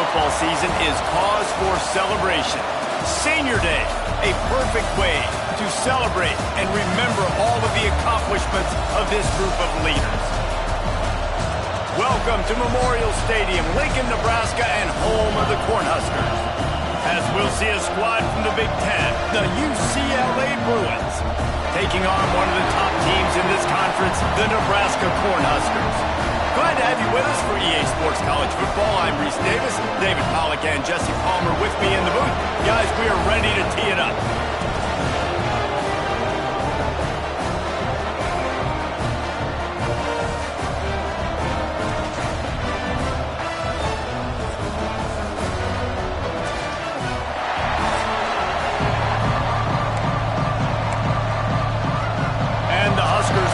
football season is cause for celebration. Senior Day, a perfect way to celebrate and remember all of the accomplishments of this group of leaders. Welcome to Memorial Stadium, Lincoln, Nebraska, and home of the Cornhuskers. As we'll see a squad from the Big Ten, the UCLA Bruins, taking on one of the top teams in this conference, the Nebraska Cornhuskers. Glad to have you with us for EA Sports College Football. I'm Reese Davis, David Pollack, and Jesse Palmer with me in the booth. Guys, we are ready to tee it up.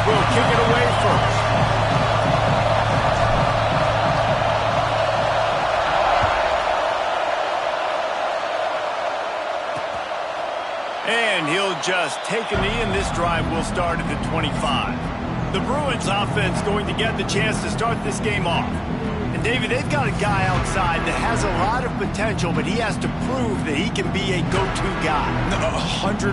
Will kick it away first. And he'll just take a knee, and this drive will start at the 25. The Bruins offense going to get the chance to start this game off. And David, they've got a guy outside that has a lot of potential, but he has to prove that he can be a go-to guy. 100%.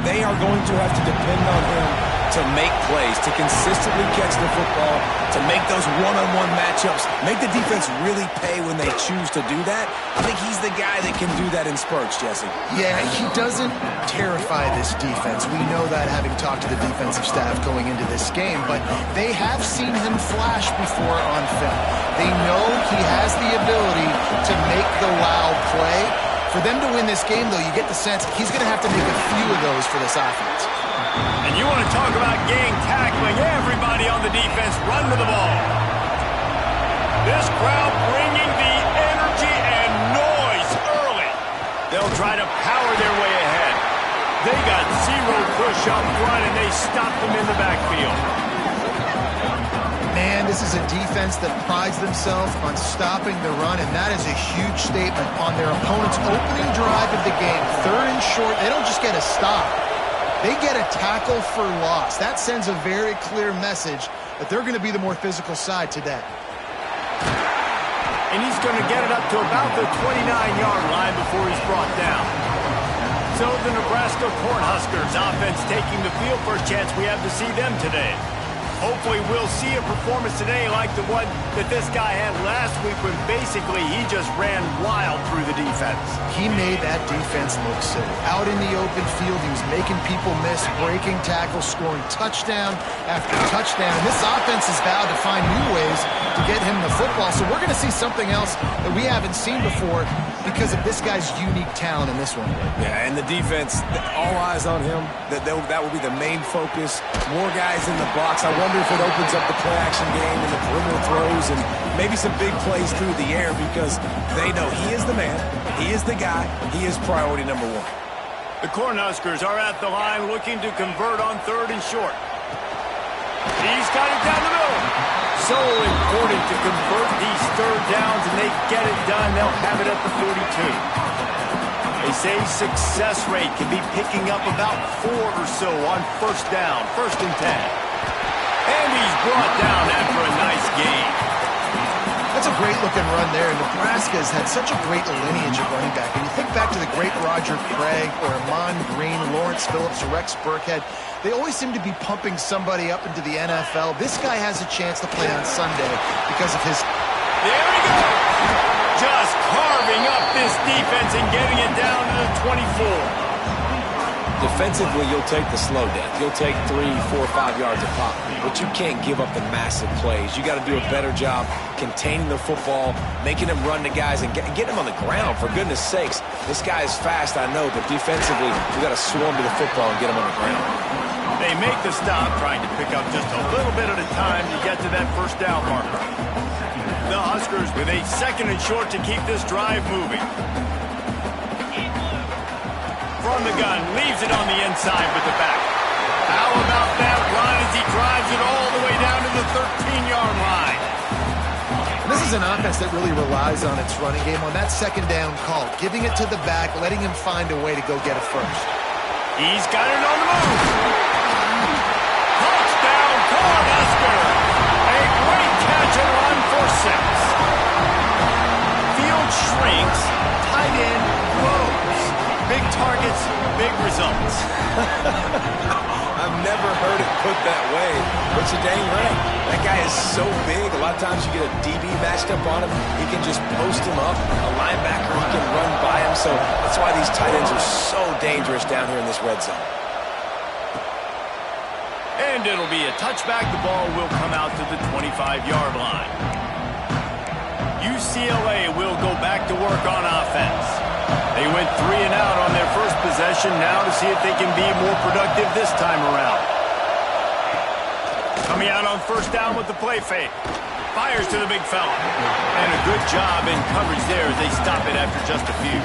They are going to have to depend on him to make plays, to consistently catch the football, to make those one-on-one matchups, make the defense really pay when they choose to do that. I think he's the guy that can do that in spurts, Jesse. Yeah, he doesn't terrify this defense. We know that having talked to the defensive staff going into this game, but they have seen him flash before on film. They know he has the ability to make the wow play. For them to win this game, though, you get the sense he's going to have to make a few of those for this offense. And you want to talk about gang tackling. Everybody on the defense run to the ball. This crowd bringing the energy and noise early. They'll try to power their way ahead. They got zero push up front, and they stopped them in the backfield. Man, this is a defense that prides themselves on stopping the run, and that is a huge statement on their opponent's opening drive of the game. 3rd and short, they don't just get a stop. They get a tackle for loss. That sends a very clear message that they're going to be the more physical side today. And he's going to get it up to about the 29-yard line before he's brought down. So the Nebraska Cornhuskers offense taking the field. First chance we have to see them today. Hopefully we'll see a performance today like the one that this guy had last week when basically he just ran wild through the defense. He made that defense look silly. Out in the open field, he was making people miss, breaking tackles, scoring touchdown after touchdown. And this offense has vowed to find new ways to get him the football. So we're going to see something else that we haven't seen before because of this guy's unique talent in this one. Yeah, and the defense, all eyes on him. That will be the main focus. More guys in the box. I wonder if it opens up the play-action game and the perimeter throws and maybe some big plays through the air because they know he is the man, he is the guy, he is priority number one. The Cornhuskers are at the line looking to convert on 3rd and short. He's got it down the middle. So important to convert these 3rd downs, and they get it done. They'll have it at the 42. They say success rate can be picking up about 4 or so on 1st down, 1st and 10. And he's brought down after a nice gain. That's a great-looking run there. Nebraska has had such a great lineage of running back. And you think back to the great Roger Craig or Amon Green, Lawrence Phillips, or Rex Burkhead, they always seem to be pumping somebody up into the NFL. This guy has a chance to play on Sunday because of his... There he goes! Just carving up this defense and getting it down to the 24. Defensively, you'll take the slow death. You'll take 3, 4, 5 yards a pop. But you can't give up the massive plays. You got to do a better job containing the football, making him run to guys, and get him on the ground, for goodness sakes. This guy is fast, I know, but defensively, you got to swarm to the football and get him on the ground. They make the stop, trying to pick up just a little bit at a time to get to that 1st down marker. The Huskers with a 2nd and short to keep this drive moving. From the gun, leaves it on the inside with the back. How about that run as he drives it all the way down to the 13-yard line? This is an offense that really relies on its running game, on that 2nd down call, giving it to the back, letting him find a way to go get it first. He's got it on the move. Touchdown, Cornhuskers! A great catch and run for 6. Field targets, big results. I've never heard it put that way, but you're dang right. That guy is so big. A lot of times you get a DB matched up on him. He can just post him up. A linebacker, he can run by him. So that's why these tight ends are so dangerous down here in this red zone. And it'll be a touchback. The ball will come out to the 25-yard line. UCLA will go back to work on offense. They went 3 and out on their first possession, now to see if they can be more productive this time around. Coming out on first down with the play fake. Fires to the big fella. And a good job in coverage there as they stop it after just a few.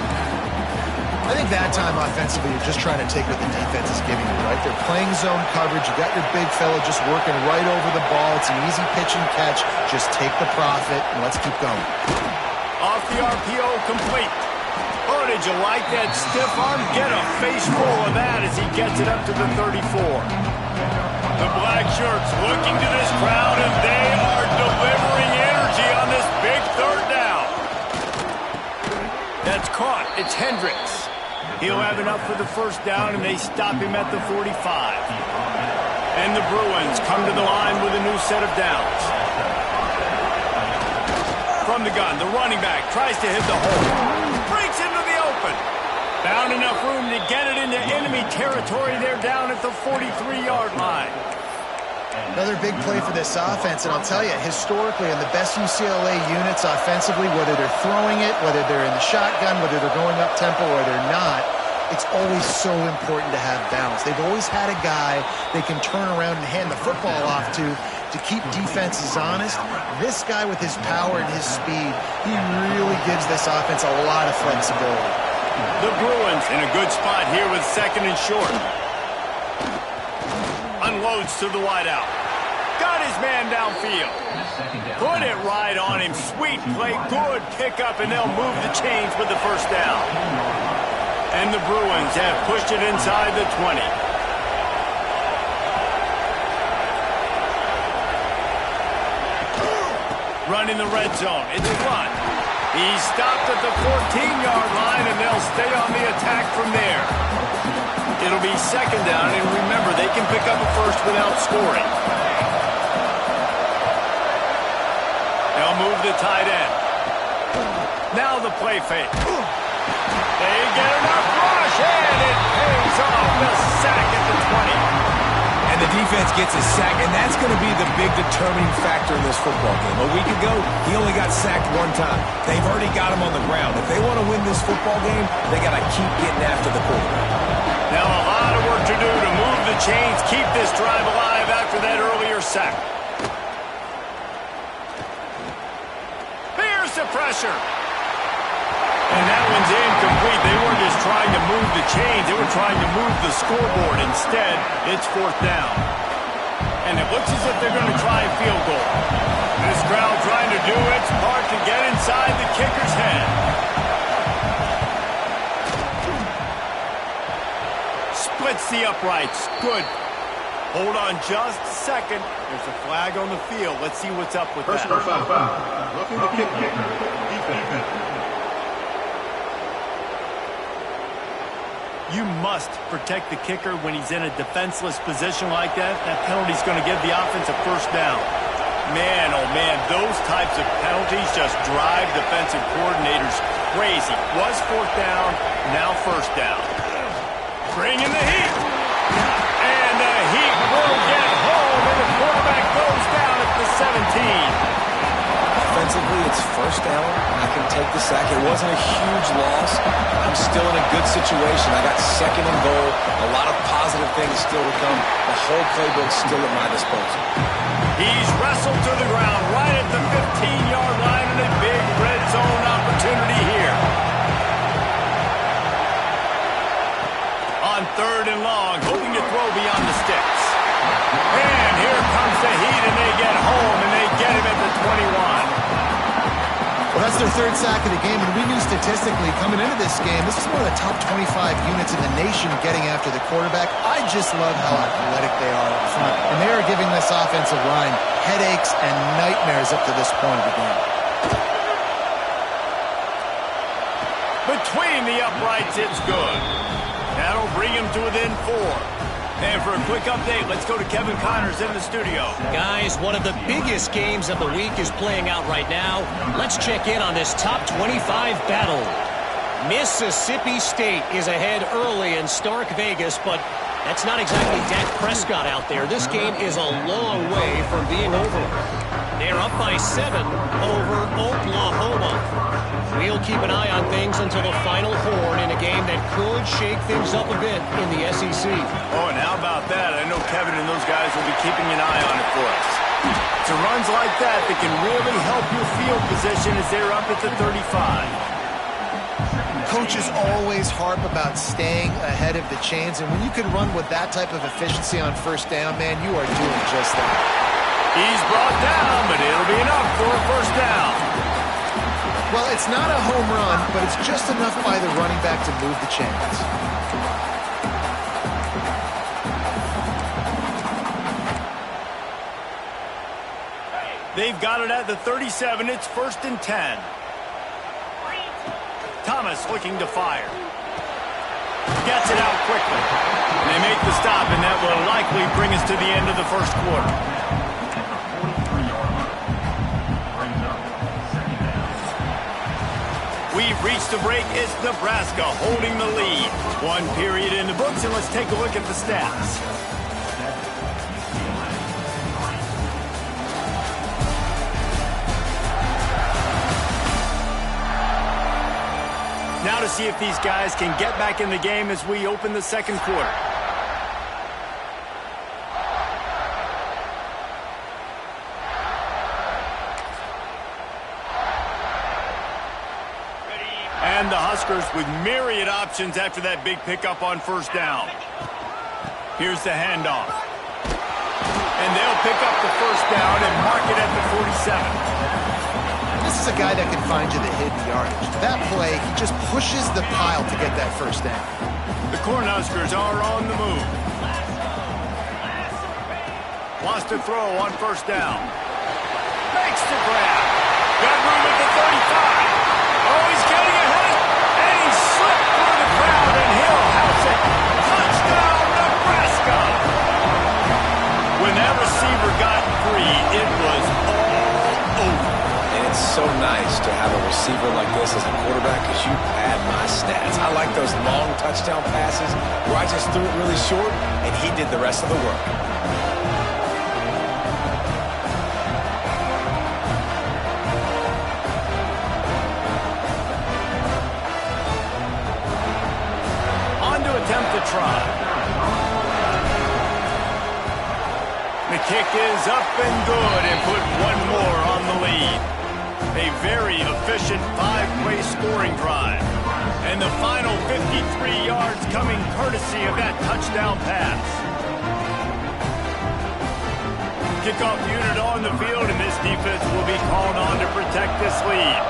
I think that time offensively, you're just trying to take what the defense is giving you, right? They're playing zone coverage. You got your big fella just working right over the ball. It's an easy pitch and catch. Just take the profit, and let's keep going. Off the RPO, complete. Oh, did you like that stiff arm? Get a face full of that as he gets it up to the 34. The black shirts looking to this crowd, and they are delivering energy on this big third down. That's caught. It's Hendricks. He'll have enough for the first down, and they stop him at the 45. And the Bruins come to the line with a new set of downs. From the gun, the running back tries to hit the hole. Breaks into the open. Found enough room to get it into enemy territory. They're down at the 43-yard line. Another big play for this offense, and I'll tell you, historically, in the best UCLA units offensively, whether they're throwing it, whether they're in the shotgun, whether they're going up-tempo or they're not, it's always so important to have balance. They've always had a guy they can turn around and hand the football off to keep defenses honest. This guy with his power and his speed, he really gives this offense a lot of flexibility. The Bruins in a good spot here with second and short. Unloads to the wideout. Got his man downfield. Put it right on him. Sweet play. Good pickup, and they'll move the chains with the first down. And the Bruins have pushed it inside the 20. Run in the red zone. It's run. He's stopped at the 14-yard line, and they'll stay on the attack from there. It'll be second down, and remember, they can pick up a first without scoring. They'll move the tight end. Now the play fake. They get enough rush, and it pays off. The sack at the 20. And the defense gets a sack, and that's going to be the big determining factor in this football game. A week ago, he only got sacked one time. They've already got him on the ground. If they want to win this football game, they got to keep getting after the quarterback. Now a lot of work to do to move the chains, keep this drive alive after that earlier sack. Here's the pressure. And that one's incomplete. They weren't just trying to move the chains. They were trying to move the scoreboard. Instead, it's fourth down. And it looks as if they're going to try a field goal. This crowd trying to do its part to get inside the kicker's head. Splits the uprights. Good. Hold on just a second. There's a flag on the field. Let's see what's up with that. Looking to kick defense. You must protect the kicker when he's in a defenseless position like that. That penalty's going to give the offense a first down. Man, oh man, those types of penalties just drive defensive coordinators crazy. Was fourth down, now first down. Bring in the heat. And the heat will get home, and the quarterback goes down at the 17. Offensively, it's first down. I can take the sack. It wasn't a huge loss. I'm still in a good situation. I got second and goal. A lot of positive things still to come. The whole playbook's still at my disposal. He's wrestled to the ground right at the 15-yard line, and a big red zone opportunity here. On third and long, hoping to throw beyond the sticks. And here comes the heat, and they get home, and they get him at the 21. Well, that's their third sack of the game, and we knew statistically coming into this game, this is one of the top 25 units in the nation getting after the quarterback. I just love how athletic they are up front, and they are giving this offensive line headaches and nightmares up to this point of the game. Between the uprights, it's good. That'll bring him to within 4. And for a quick update, let's go to Kevin Connors in the studio. Guys, one of the biggest games of the week is playing out right now. Let's check in on this top 25 battle. Mississippi State is ahead early in Stark Vegas, but that's not exactly Dak Prescott out there. This game is a long way from being over. They're up by 7 over Oklahoma. We'll keep an eye on things until the final horn in a game that could shake things up a bit in the SEC. Oh, and how about that? I know Kevin and those guys will be keeping an eye on it for us. It's runs like that that can really help your field position as they're up at the 35. Coaches always harp about staying ahead of the chains, and when you can run with that type of efficiency on first down, man, you are doing just that. He's brought down, but it'll be enough for a first down. Well, it's not a home run, but it's just enough by the running back to move the chains. They've got it at the 37. It's 1st and 10. Thomas looking to fire. Gets it out quickly. They make the stop, and that will likely bring us to the end of the first quarter. We've reached the break. It's Nebraska holding the lead. 1 period in the books, and let's take a look at the stats. Now to see if these guys can get back in the game as we open the second quarter. And the Huskers with myriad options after that big pickup on first down. Here's the handoff. And they'll pick up the first down and mark it at the 47. This is a guy that can find you the hidden yardage. That play, he just pushes the pile to get that first down. The Cornhuskers are on the move. Wants to throw on first down. Makes the grab. Got room at the 35. Oh, he's getting ahead. And he slipped through the crowd, and he'll house it. Touchdown, Nebraska. When that receiver got free, it was all over. It's so nice to have a receiver like this as a quarterback because you pad my stats. I like those long touchdown passes where I just threw it really short and he did the rest of the work. On to attempt to try. The kick is up and good and put one more on the lead. A very efficient 5-play scoring drive. And the final 53 yards coming courtesy of that touchdown pass. Kickoff unit on the field, and this defense will be called on to protect this lead.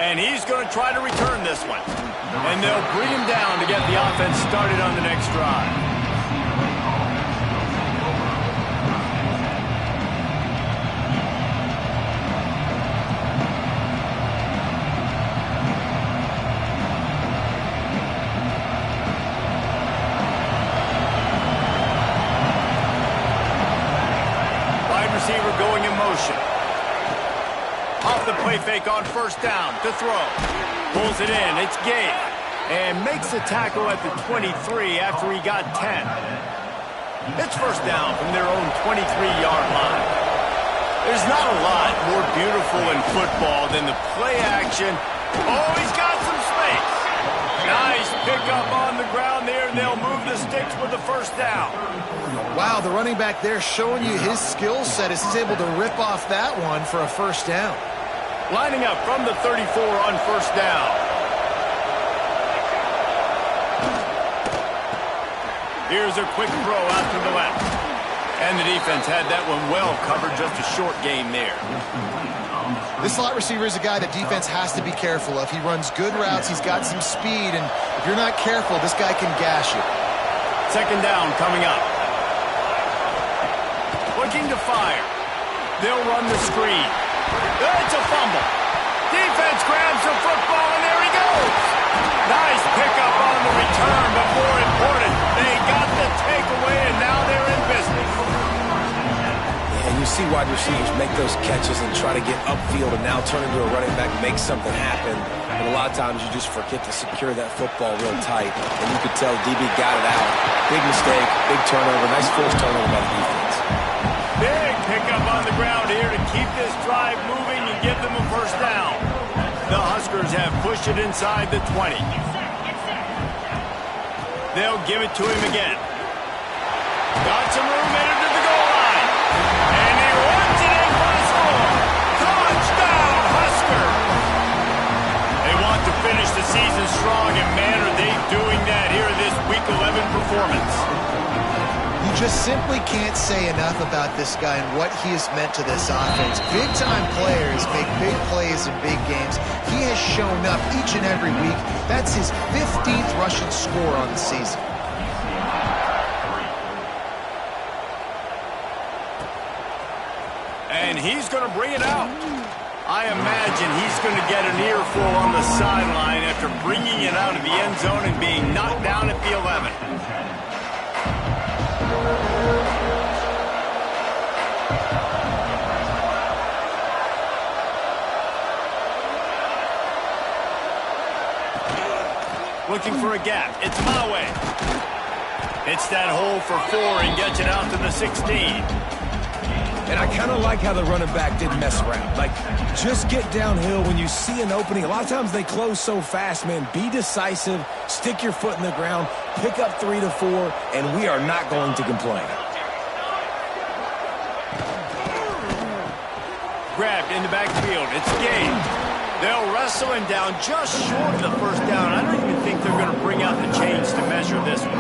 And he's going to try to return this one. And they'll bring him down to get the offense started on the next drive. Receiver going in motion. Off the play fake on first down to throw. Pulls it in. It's Gabe. And makes the tackle at the 23 after he got 10. It's first down from their own 23-yard line. There's not a lot more beautiful in football than the play action. Oh, he's got some space. Nice pickup on the ground there, and they'll move the sticks with the first down. Wow, the running back there showing you his skill set as he's able to rip off that one for a first down. Lining up from the 34 on first down. Here's a quick throw out to the left. And the defense had that one well covered, just a short gain there. This slot receiver is a guy that defense has to be careful of. He runs good routes, he's got some speed, and if you're not careful, this guy can gash you. Second down coming up. Looking to fire. They'll run the screen. It's a fumble. defense grabs the football, and there he goes. Nice pickup on the return, but more important, they got the takeaway, and now they're in business. And you see wide receivers make those catches and try to get upfield and now turn into a running back, make something happen. But a lot of times you just forget to secure that football real tight. And you could tell DB got it out. Big mistake, big turnover, nice forced turnover by the defense. Big pickup on the ground here to keep this drive moving and give them a first down. The Huskers have pushed it inside the 20. They'll give it to him again. Got some room in it to the goal line. And he runs it in for the score. Touchdown, Husker! They want to finish the season strong, and man, are they doing that here in this Week 11 performance. You just simply can't say enough about this guy and what he has meant to this offense. Big-time players make big plays in big games. He has shown up each and every week. That's his 15th rushing score on the season. And he's going to bring it out. I imagine he's going to get an earful on the sideline after bringing it out of the end zone and being knocked down at the 11. Looking for a gap. It's Maui. It's that hole for 4 and gets it out to the 16. And I kind of like how the running back didn't mess around. Like, just get downhill when you see an opening. A lot of times they close so fast, man. Be decisive, stick your foot in the ground, pick up 3 to 4, and we are not going to complain. Grabbed in the backfield. It's Gabe. They'll wrestle him down just short of the first down. I don't even think they're going to bring out the chains to measure this one.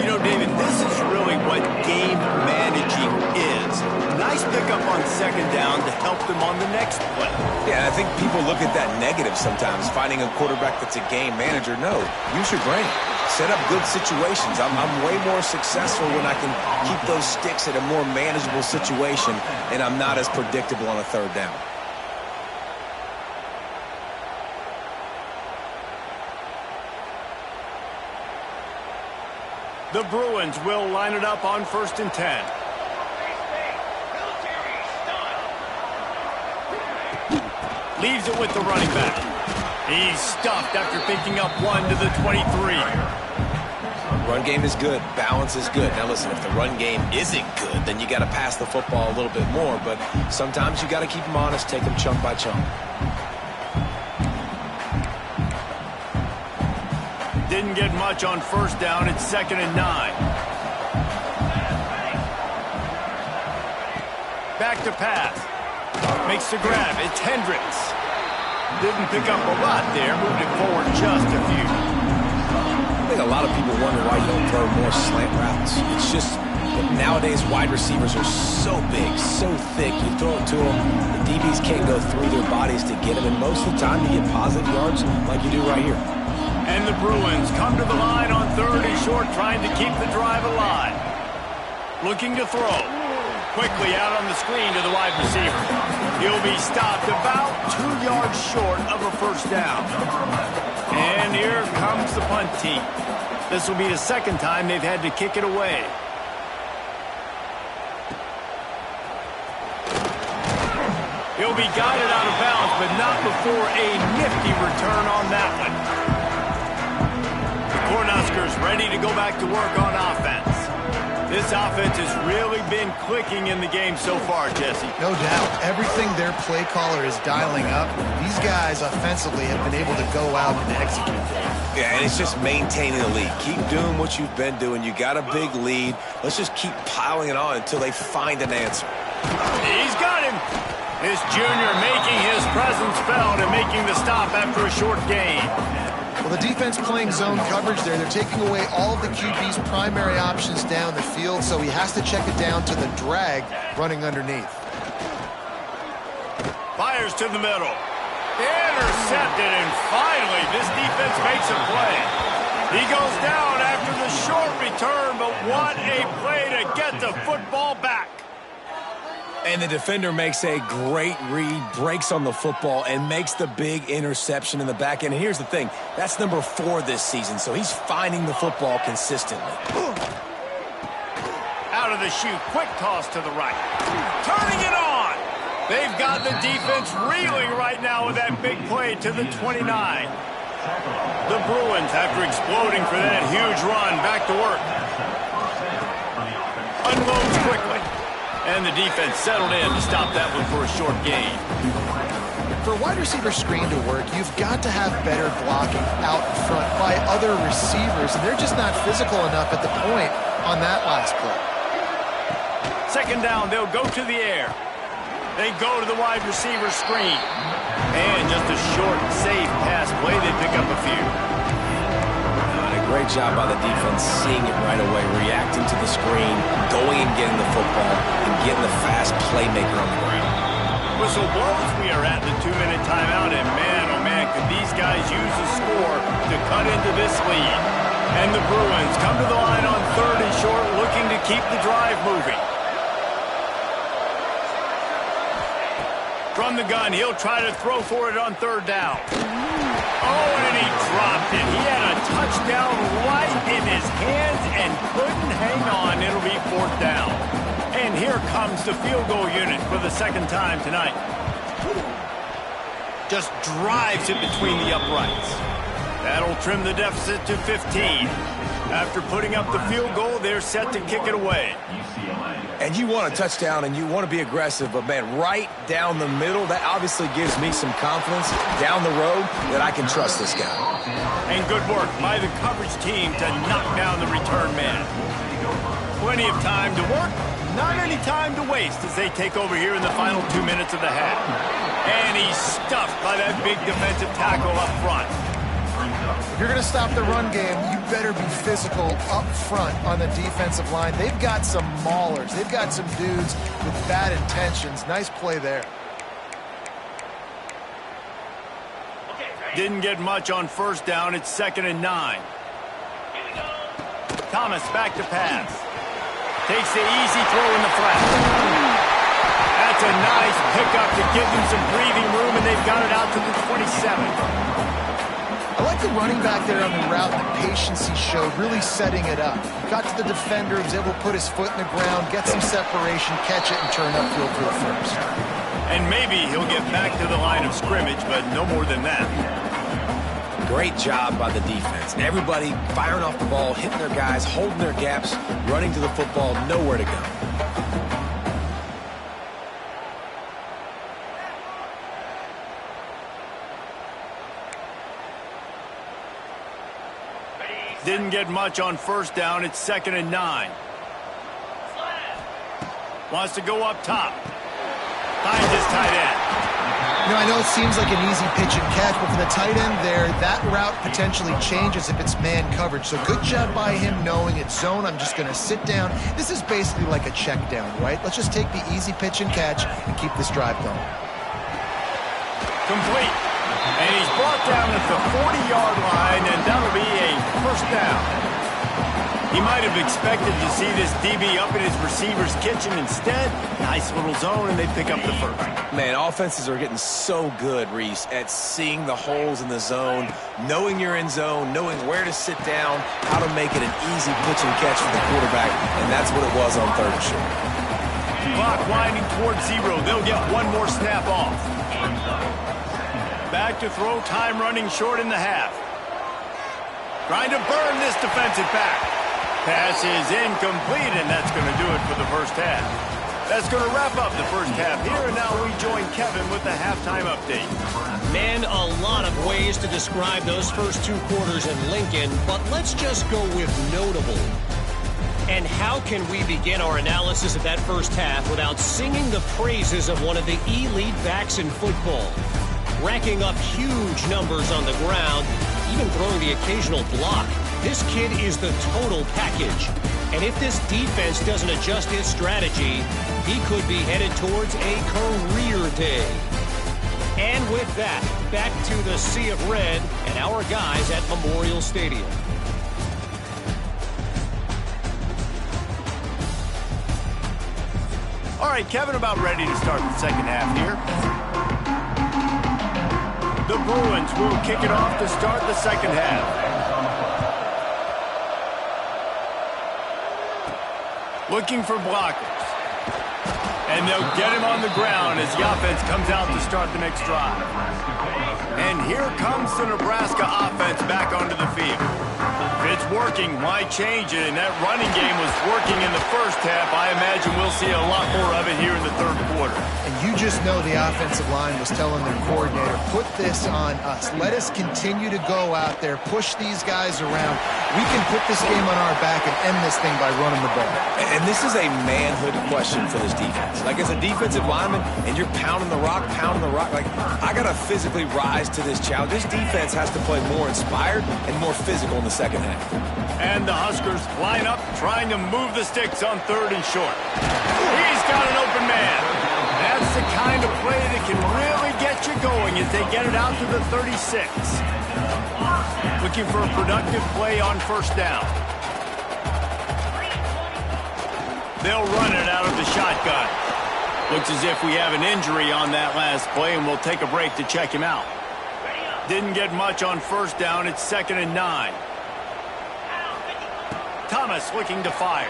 You know, David, this is really what game managing is. Nice pickup on second down to help them on the next play. Yeah, I think people look at that negative sometimes, finding a quarterback that's a game manager. No, use your brain. Set up good situations. I'm way more successful when I can keep those sticks at a more manageable situation, and I'm not as predictable on a third down. The Bruins will line it up on 1st and 10. Leaves it with the running back. He's stuffed after picking up 1 to the 23. Run game is good. Balance is good. Now listen, if the run game isn't good, then you got to pass the football a little bit more. But sometimes you got to keep them honest, take them chunk by chunk. Didn't get much on first down. It's 2nd and 9. Back to pass. Makes the grab. It's Hendricks. Didn't pick up a lot there. Moved it forward just a few. I think a lot of people wonder why you don't throw more slant routes. It's just that nowadays wide receivers are so big, so thick. You throw it to them, the DBs can't go through their bodies to get them. And most of the time you get positive yards like you do right here. And the Bruins come to the line on 3rd and short, trying to keep the drive alive. Looking to throw. Quickly out on the screen to the wide receiver. He'll be stopped about 2 yards short of a first down. And here comes the punt team. This will be the second time they've had to kick it away. He'll be guided out of bounds, but not before a nifty return on that one. Cornhuskers ready to go back to work on offense. This offense has really been clicking in the game so far, Jesse. No doubt. Everything their play caller is dialing up, these guys offensively have been able to go out and execute. Yeah, and it's just maintaining the lead. Keep doing what you've been doing. You got a big lead. Let's just keep piling it on until they find an answer. He's got him. This junior making his presence felt and making the stop after a short gain. Well, the defense playing zone coverage there. They're taking away all of the QB's primary options down the field, so he has to check it down to the drag running underneath. Fires to the middle. Intercepted, and finally this defense makes a play. He goes down after the short return, but what a play to get the football back. And the defender makes a great read, breaks on the football, and makes the big interception in the back end. And here's the thing, that's number 4 this season, so he's finding the football consistently. Out of the chute, quick toss to the right. Turning it on! They've got the defense reeling right now with that big play to the 29. The Bruins, after exploding for that huge run, back to work. Unloads quickly. And the defense settled in to stop that one for a short gain. For a wide receiver screen to work, you've got to have better blocking out in front by other receivers, and they're just not physical enough at the point on that last play. Second down, they'll go to the air. They go to the wide receiver screen. And just a short, safe pass play, they pick up a few. Great job by the defense, seeing it right away, reacting to the screen, going and getting the football, and getting the fast playmaker on the ground. Whistle blows, we are at the 2-minute timeout, and man, oh man, could these guys use a score to cut into this lead. And the Bruins come to the line on 3rd and short, looking to keep the drive moving. From the gun, he'll try to throw for it on 3rd down. Oh, and he dropped it. He had a touchdown right in his hands and couldn't hang on. It'll be 4th down. And here comes the field goal unit for the 2nd time tonight. Just drives it between the uprights. That'll trim the deficit to 15. After putting up the field goal, they're set to kick it away. And you want a touchdown and you want to be aggressive, but man, right down the middle, that obviously gives me some confidence down the road that I can trust this guy. And good work by the coverage team to knock down the return man. Plenty of time to work, not any time to waste as they take over here in the final 2 minutes of the half. And he's stuffed by that big defensive tackle up front. If you're going to stop the run game, you better be physical up front on the defensive line. They've got some maulers. They've got some dudes with bad intentions. Nice play there. Didn't get much on 1st down. It's 2nd and 9. Thomas back to pass. Takes the easy throw in the flat. That's a nice pickup to give them some breathing room, and they've got it out to the 27. I like the running back there on the route, the patience he showed, really setting it up. Got to the defender, was able to put his foot in the ground, get some separation, catch it, and turn upfield for a first. And maybe he'll get back to the line of scrimmage, but no more than that. Great job by the defense. Everybody firing off the ball, hitting their guys, holding their gaps, running to the football, nowhere to go. Didn't get much on 1st down. It's 2nd and 9. Wants to go up top. Finds his tight end. You know, I know it seems like an easy pitch and catch, but for the tight end there, that route potentially changes if it's man coverage. So good job by him knowing it's zone. I'm just going to sit down. This is basically like a check down, right? Let's just take the easy pitch and catch and keep this drive going. Complete. And he's brought down at the 40-yard line, and that'll be a 1st down. He might have expected to see this DB up in his receiver's kitchen. Instead, nice little zone, and they pick up the 1st. Man, offenses are getting so good, Reese, at seeing the holes in the zone, knowing you're in zone, knowing where to sit down, how to make it an easy pitch and catch for the quarterback, and that's what it was on 3rd and short. Clock winding towards 0. They'll get one more snap off. Back to throw, time running short in the half. Trying to burn this defensive back. Pass is incomplete, and that's going to do it for the 1st half. That's going to wrap up the 1st half here, and now we join Kevin with the halftime update. Man, a lot of ways to describe those first 2 quarters in Lincoln, but let's just go with notable. And how can we begin our analysis of that 1st half without singing the praises of one of the elite backs in football? Racking up huge numbers on the ground, even throwing the occasional block. This kid is the total package. And if this defense doesn't adjust its strategy, he could be headed towards a career day. And with that, back to the Sea of Red and our guys at Memorial Stadium. All right, Kevin, about ready to start the second half here. The Bruins will kick it off to start the second half. Looking for blockers. And they'll get him on the ground as the offense comes out to start the next drive. And here comes the Nebraska offense back onto the field. If it's working, why change it? And that running game was working in the first half. I imagine we'll see a lot more of it here in the third quarter. And you just know the offensive line was telling their coordinator, put this on us. Let us continue to go out there, push these guys around. We can put this game on our back and end this thing by running the ball. And this is a manhood question for this defense. Like, as a defensive lineman, and you're pounding the rock, like, I got to physically rise to this challenge. This defense has to play more inspired and more physical in the second half. And the Huskers line up, trying to move the sticks on third and short. He's got an open man. That's the kind of play that can really get you going as they get it out to the 36. Looking for a productive play on first down. They'll run it out of the shotgun. Looks as if we have an injury on that last play, and we'll take a break to check him out. Didn't get much on first down. It's 2nd and 9. Thomas looking to fire.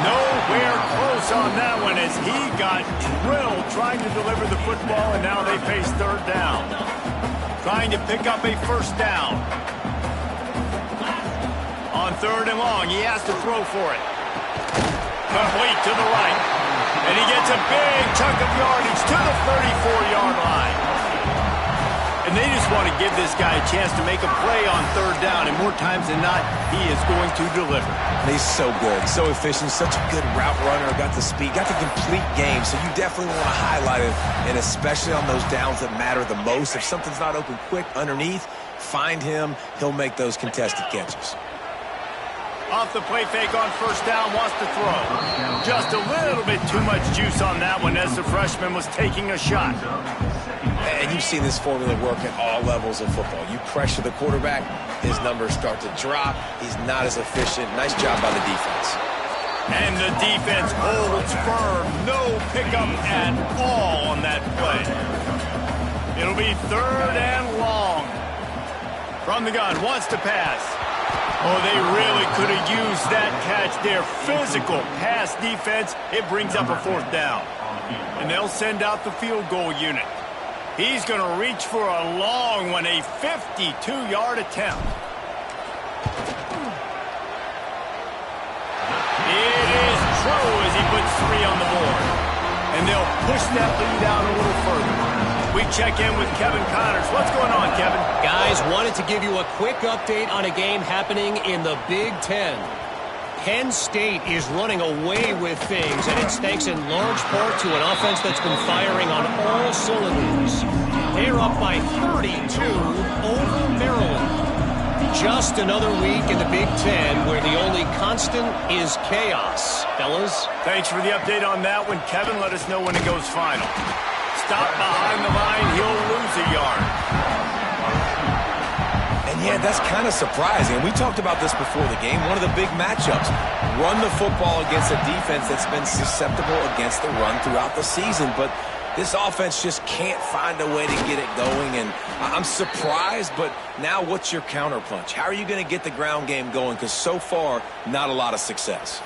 Nowhere close on that one as he got drilled trying to deliver the football, and now they face third down. Trying to pick up a first down. On third and long, he has to throw for it. Complete to the right. And he gets a big chunk of yardage to the 34-yard line. And they just want to give this guy a chance to make a play on third down, and more times than not, he is going to deliver. He's so good, so efficient, such a good route runner, got the speed, got the complete game, so you definitely want to highlight him, and especially on those downs that matter the most. If something's not open quick underneath, find him, he'll make those contested catches. Off the play fake on first down, wants to throw. Just a little bit too much juice on that one as the freshman was taking a shot. And you've seen this formula work at all levels of football. You pressure the quarterback, his numbers start to drop. He's not as efficient. Nice job by the defense. And the defense holds firm. No pickup at all on that play. It'll be third and long. From the gun, wants to pass. Oh, they really could have used that catch there. Physical pass defense. It brings up a fourth down. And they'll send out the field goal unit. He's going to reach for a long one, a 52-yard attempt. It is true as he puts 3 on the board. And they'll push that lead out a little further. We check in with Kevin Connors. What's going on, Kevin? Guys, wanted to give you a quick update on a game happening in the Big Ten. Penn State is running away with things, and it's thanks in large part to an offense that's been firing on all cylinders. They're up by 32 over Maryland. Just another week in the Big Ten where the only constant is chaos. Fellas? Thanks for the update on that one, Kevin. Let us know when it goes final. Stop behind the line, he'll lose a yard. And yeah, that's kind of surprising. We talked about this before the game. One of the big matchups. Run the football against a defense that's been susceptible against the run throughout the season. But this offense just can't find a way to get it going. And I'm surprised, but now what's your counterpunch? How are you going to get the ground game going? Because so far, not a lot of success.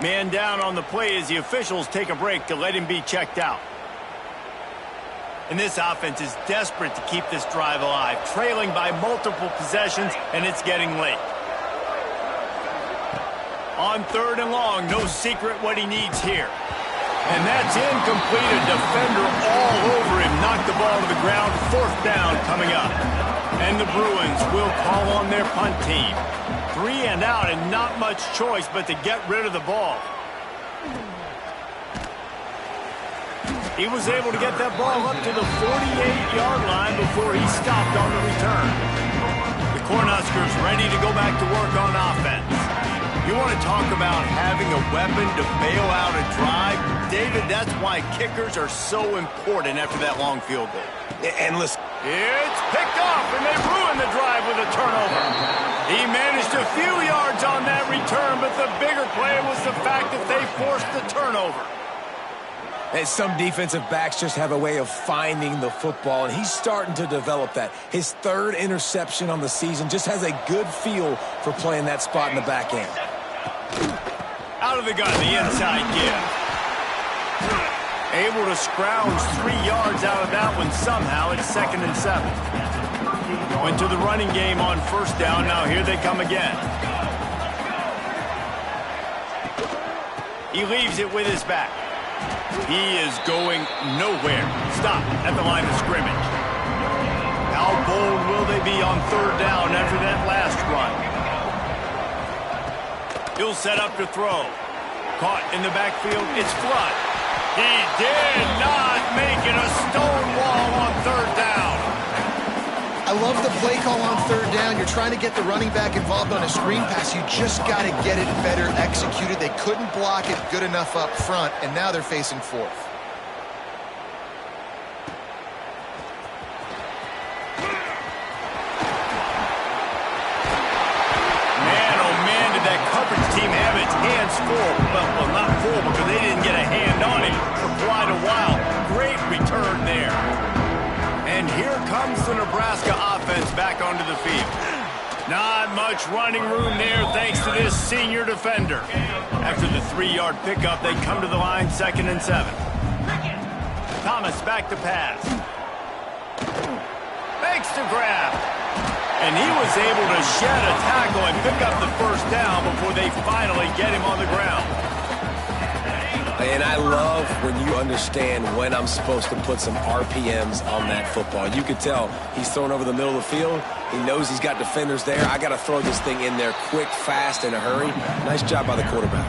Man down on the play as the officials take a break to let him be checked out. And this offense is desperate to keep this drive alive, trailing by multiple possessions, and it's getting late. On third and long, no secret what he needs here. And that's incomplete. A defender all over him. Knocked the ball to the ground. Fourth down coming up. And the Bruins will call on their punt team. 3 and out and not much choice but to get rid of the ball. He was able to get that ball up to the 48-yard line before he stopped on the return. The Cornhuskers ready to go back to work on offense. You want to talk about having a weapon to bail out a drive? David, that's why kickers are so important after that long field goal. And listen, it's picked off, and they ruined the drive with a turnover. He managed a few yards on that return, but the bigger play was the fact that they forced the turnover. And some defensive backs just have a way of finding the football, and he's starting to develop that. His third interception on the season, just has a good feel for playing that spot in the back end. Out of the gun, the inside give. Able to scrounge 3 yards out of that one somehow. It's 2nd and 7. Went to the running game on first down. Now here they come again. He leaves it with his back. He is going nowhere. Stop at the line of scrimmage. How bold will they be on 3rd down after that last run? He'll set up to throw. Caught in the backfield. It's Flood. He did not make it a stone wall on 3rd down. I love the play call on 3rd down. You're trying to get the running back involved on a screen pass. You just got to get it better executed. They couldn't block it good enough up front, and now they're facing 4th. Man, oh man, did that coverage team have its hands full. Well, not full because they didn't get a hand on him for quite a while. Great return there. And here comes the Nebraska offense back onto the field. Not much running room there thanks to this senior defender. After the 3-yard pickup, they come to the line 2nd and 7. Thomas back to pass. Makes the grab. And he was able to shed a tackle and pick up the 1st down before they finally get him on the ground. And I love when you understand when I'm supposed to put some RPMs on that football. You could tell he's thrown over the middle of the field. He knows he's got defenders there. I got to throw this thing in there quick, fast, in a hurry. Nice job by the quarterback.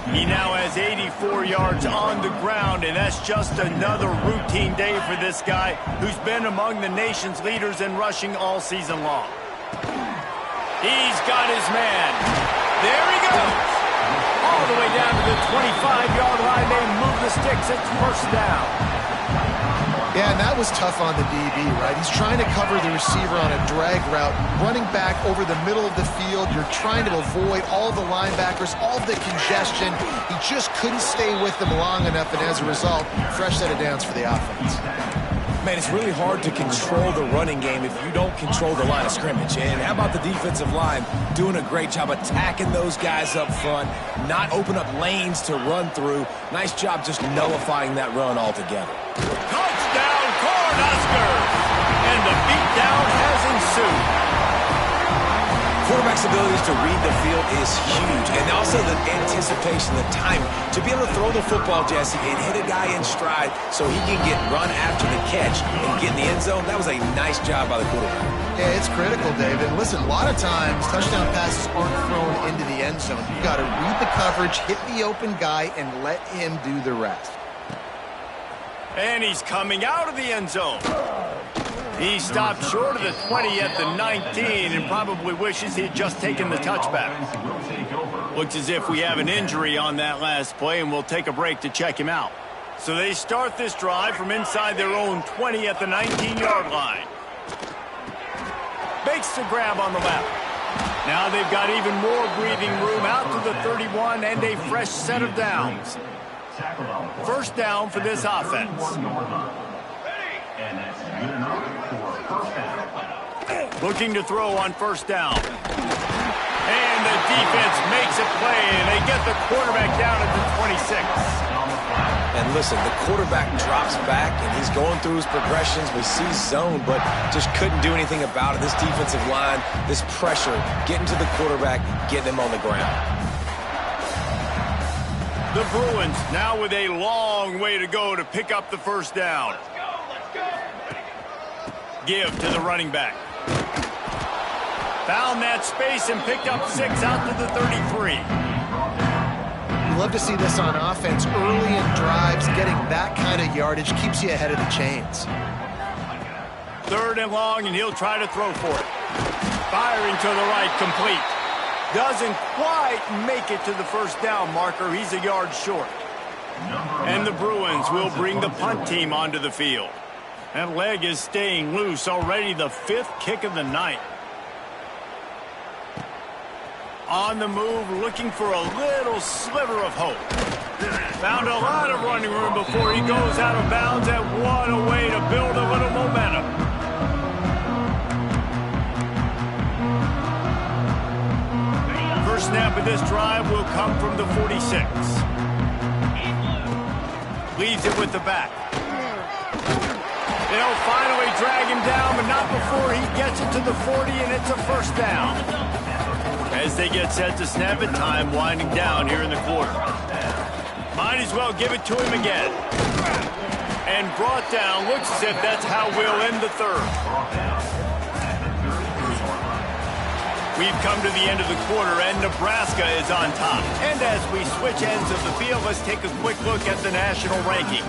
He now has 84 yards on the ground, and that's just another routine day for this guy who's been among the nation's leaders in rushing all season long. He's got his man. There he goes. All the way down to the 25-yard line. They move the sticks. It's 1st down. Yeah, and that was tough on the DB, right? He's trying to cover the receiver on a drag route, running back over the middle of the field. You're trying to avoid all the linebackers, all the congestion. He just couldn't stay with them long enough, and as a result, fresh set of downs for the offense. Man, it's really hard to control the running game if you don't control the line of scrimmage. And how about the defensive line doing a great job attacking those guys up front, not open up lanes to run through. Nice job just nullifying that run altogether. Touchdown, Cornhuskers! And the beatdown has ensued. Quarterback's abilities to read the field is huge, and also the anticipation, the time to be able to throw the football, Jesse, and hit a guy in stride so he can get run after the catch and get in the end zone. That was a nice job by the quarterback. Yeah, it's critical, David. Listen, a lot of times touchdown passes aren't thrown into the end zone. You've got to read the coverage, hit the open guy, and let him do the rest. And he's coming out of the end zone. He stopped short of the 20 at the 19 and probably wishes he had just taken the touchback. Looks as if we have an injury on that last play, and we'll take a break to check him out. So they start this drive from inside their own 20 at the 19-yard line. Makes the grab on the left. Now they've got even more breathing room out to the 31 and a fresh set of downs. 1st down for this offense. Looking to throw on 1st down. And the defense makes a play, and they get the quarterback down at the 26. And listen, the quarterback drops back, and he's going through his progressions. We see zone, but just couldn't do anything about it. This defensive line, this pressure, getting to the quarterback, getting him on the ground. The Bruins now with a long way to go to pick up the 1st down. Give to the running back. Found that space and picked up 6 out to the 33. You love to see this on offense. Early in drives, getting that kind of yardage keeps you ahead of the chains. 3rd and long, and he'll try to throw for it. Firing to the right, complete. Doesn't quite make it to the 1st down marker. He's a yard short. And the Bruins will bring the punt team onto the field. That leg is staying loose. Already the 5th kick of the night. On the move, looking for a little sliver of hope. Found a lot of running room before he goes out of bounds, and what a way to build a little momentum. First snap of this drive will come from the 46. Leaves it with the back. They'll finally drag him down, but not before he gets it to the 40, and it's a first down. As they get set to snap it, time winding down here in the quarter. Might as well give it to him again. And brought down. Looks as if that's how we'll end the third. We've come to the end of the quarter, and Nebraska is on top. And as we switch ends of the field, let's take a quick look at the national rankings.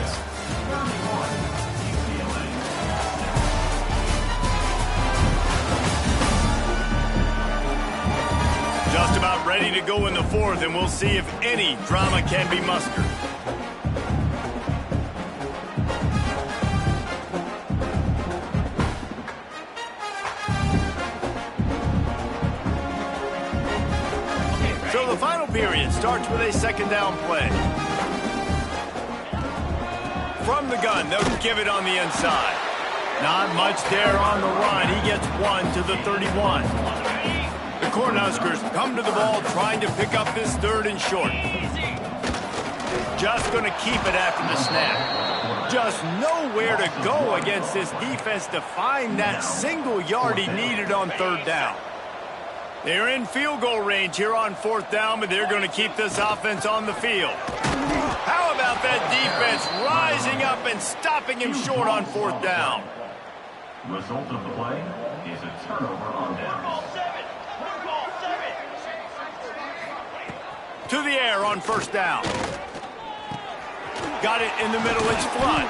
Just about ready to go in the fourth, and we'll see if any drama can be mustered. So the final period starts with a second down play. From the gun, they'll give it on the inside. Not much there on the run. He gets one to the 31. The Cornhuskers come to the ball trying to pick up this third and short. Just going to keep it after the snap. Just nowhere to go against this defense to find that single yard he needed on third down. They're in field goal range here on fourth down, but they're going to keep this offense on the field. How about that defense rising up and stopping him short on fourth down? Result of the play is a turnover on downs. To the air on first down. Got it in the middle. It's Flood.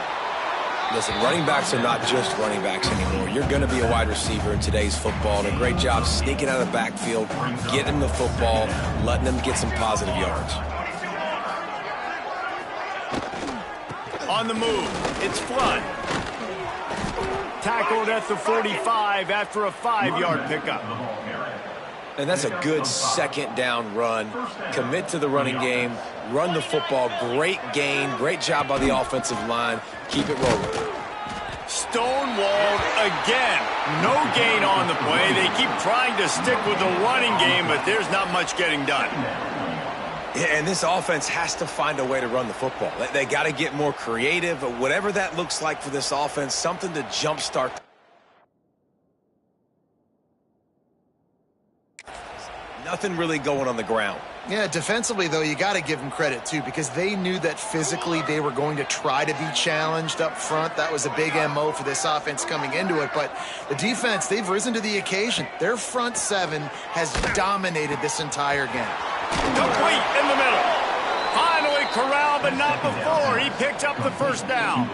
Listen, running backs are not just running backs anymore. You're going to be a wide receiver in today's football. And a great job sneaking out of the backfield, getting the football, letting them get some positive yards. On the move, it's Flood. Tackled at the 45 after a 5-yard pickup. And that's a good second down run. Commit to the running game, run the football. Great gain, great job by the offensive line. Keep it rolling. Stonewalled again. No gain on the play. They keep trying to stick with the running game, but there's not much getting done. Yeah, and this offense has to find a way to run the football. They got to get more creative, but whatever that looks like for this offense, something to jumpstart. Nothing really going on the ground. Yeah, defensively, though, you got to give them credit, too, because they knew that physically they were going to try to be challenged up front. That was a big MO for this offense coming into it. But the defense, they've risen to the occasion. Their front seven has dominated this entire game. Complete in the middle. Finally corralled, but not before. He picked up the first down.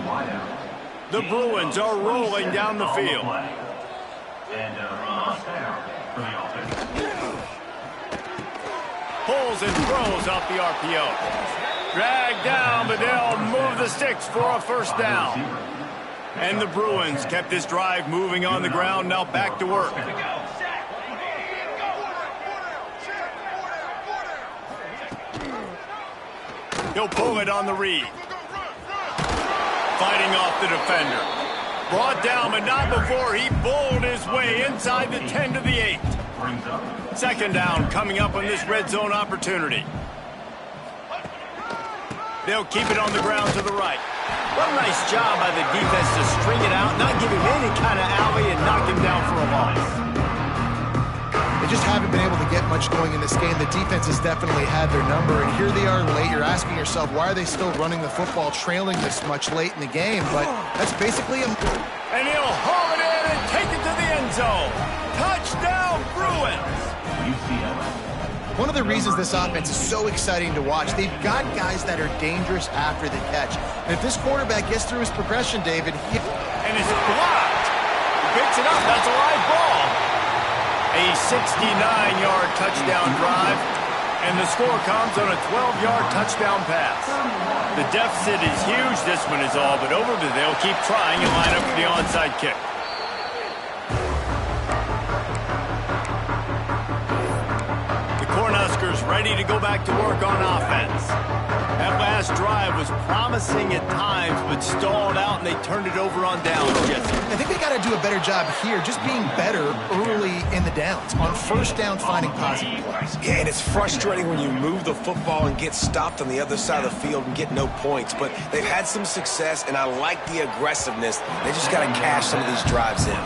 The Bruins are rolling down the field. Pulls and throws off the RPO. Dragged down, but they'll move the sticks for a first down. And the Bruins kept this drive moving on the ground, now back to work. He'll pull it on the read. Fighting off the defender. Brought down, but not before he bowled his way inside the 10 to the 8. Second down coming up on this red zone opportunity. They'll keep it on the ground to the right. What a nice job by the defense to string it out, not give him any kind of alley, and knock him down for a loss. They just haven't been able to get much going in this game. The defense has definitely had their number, and here they are late. You're asking yourself, why are they still running the football, trailing this much late in the game? But that's basically a... And he'll haul it in and take it to the end zone. Touchdown, Bruins! One of the reasons this offense is so exciting to watch, they've got guys that are dangerous after the catch. And if this quarterback gets through his progression, David... And it's blocked. He picks it up. That's a live ball. A 69-yard touchdown drive. And the score comes on a 12-yard touchdown pass. The deficit is huge. This one is all but over, but they'll keep trying and line up for the onside kick. Cornhuskers ready to go back to work on offense. That last drive was promising at times, but stalled out, and they turned it over on downs, Jesse. I think they got to do a better job here, just being better early in the downs, on first down finding positive plays. Yeah, and it's frustrating when you move the football and get stopped on the other side of the field and get no points. But they've had some success, and I like the aggressiveness. They just got to cash some of these drives in.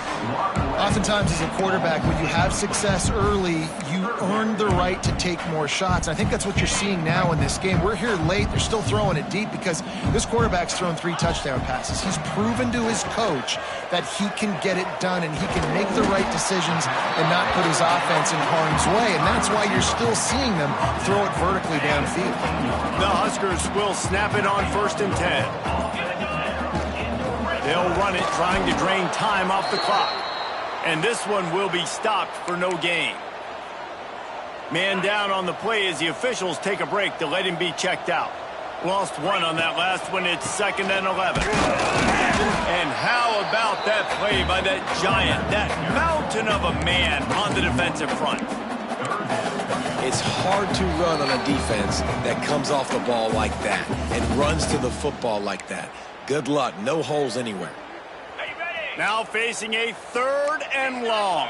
Oftentimes as a quarterback, when you have success early, you earn the right to take more shots. I think that's what you're seeing now in this game. We're here late. They're still throwing it deep because this quarterback's thrown 3 touchdown passes. He's proven to his coach that he can get it done and he can make the right decisions and not put his offense in harm's way. And that's why you're still seeing them throw it vertically downfield. The Huskers will snap it on 1st and 10. They'll run it, trying to drain time off the clock. And this one will be stopped for no gain. Man down on the play as the officials take a break to let him be checked out. Lost 1 on that last one. It's 2nd and 11. And how about that play by that giant, that mountain of a man on the defensive front? It's hard to run on a defense that comes off the ball like that and runs to the football like that. Good luck. No holes anywhere. Now facing a 3rd and long.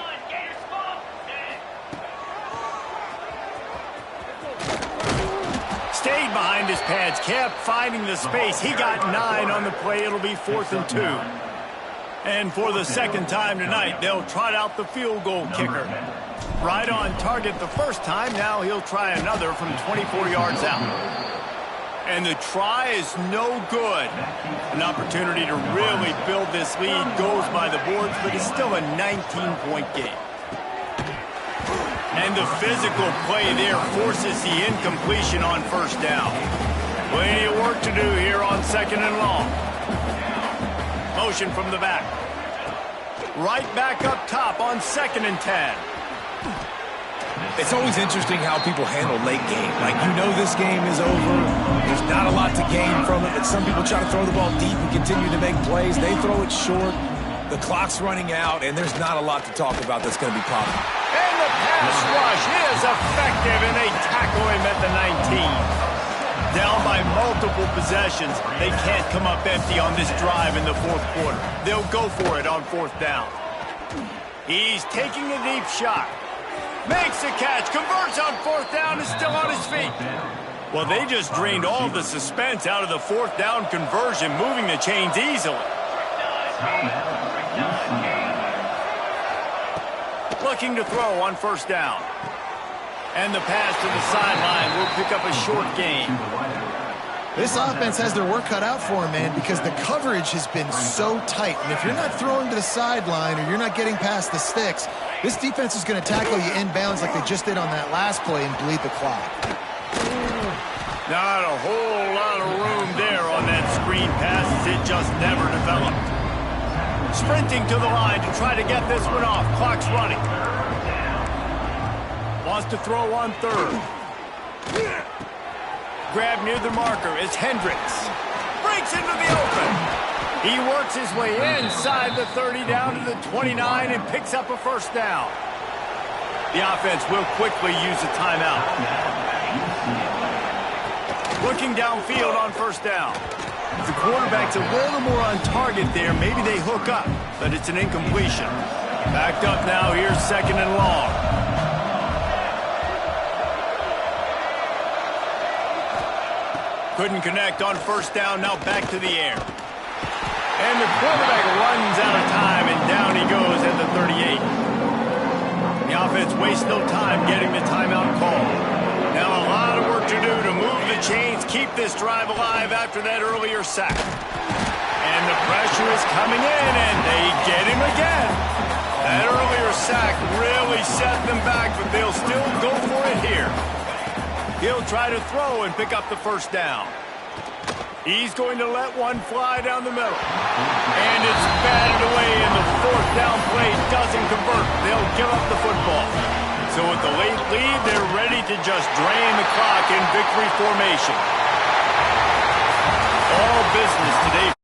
Stayed behind his pads, kept finding the space. He got 9 on the play. It'll be 4th and 2. And for the 2nd time tonight, they'll trot out the field goal kicker. Right on target the first time. Now he'll try another from 24 yards out. And the try is no good. An opportunity to really build this lead goes by the boards, but it's still a 19-point game. And the physical play there forces the incompletion on 1st down. Plenty of work to do here on 2nd and long. Motion from the back. Right back up top on 2nd and 10. It's always interesting how people handle late game. Like, you know this game is over. There's not a lot to gain from it, but some people try to throw the ball deep and continue to make plays. They throw it short. The clock's running out, and there's not a lot to talk about that's going to be positive. And the pass rush is effective, and they tackle him at the 19. Down by multiple possessions. They can't come up empty on this drive in the 4th quarter. They'll go for it on 4th down. He's taking a deep shot. Makes a catch, converts on 4th down, is still on his feet. Well, they just drained all the suspense out of the 4th down conversion, moving the chains easily. Looking to throw on 1st down. And the pass to the sideline will pick up a short gain. This offense has their work cut out for them, man, because the coverage has been so tight. And if you're not throwing to the sideline or you're not getting past the sticks, this defense is going to tackle you inbounds like they just did on that last play and bleed the clock. Not a whole lot of room there on that screen pass as it just never developed. Sprinting to the line to try to get this one off. Clock's running. Wants to throw on 3rd. Grab near the marker is Hendricks. Breaks into the open. He works his way inside the 30 down to the 29 and picks up a 1st down. The offense will quickly use a timeout. Looking downfield on 1st down. If the quarterback's a little more on target there, maybe they hook up, but it's an incompletion. Backed up now, here's 2nd and long. Couldn't connect on 1st down, now back to the air. And the quarterback runs out of time, and down he goes at the 38. The offense wastes no time getting the timeout call. Now a lot of work to do to move the chains, keep this drive alive after that earlier sack. And the pressure is coming in, and they get him again. That earlier sack really set them back, but they'll still go for it here. He'll try to throw and pick up the 1st down. He's going to let one fly down the middle. And it's batted away, and the 4th down play doesn't convert. They'll give up the football. So with the late lead, they're ready to just drain the clock in victory formation. All business today.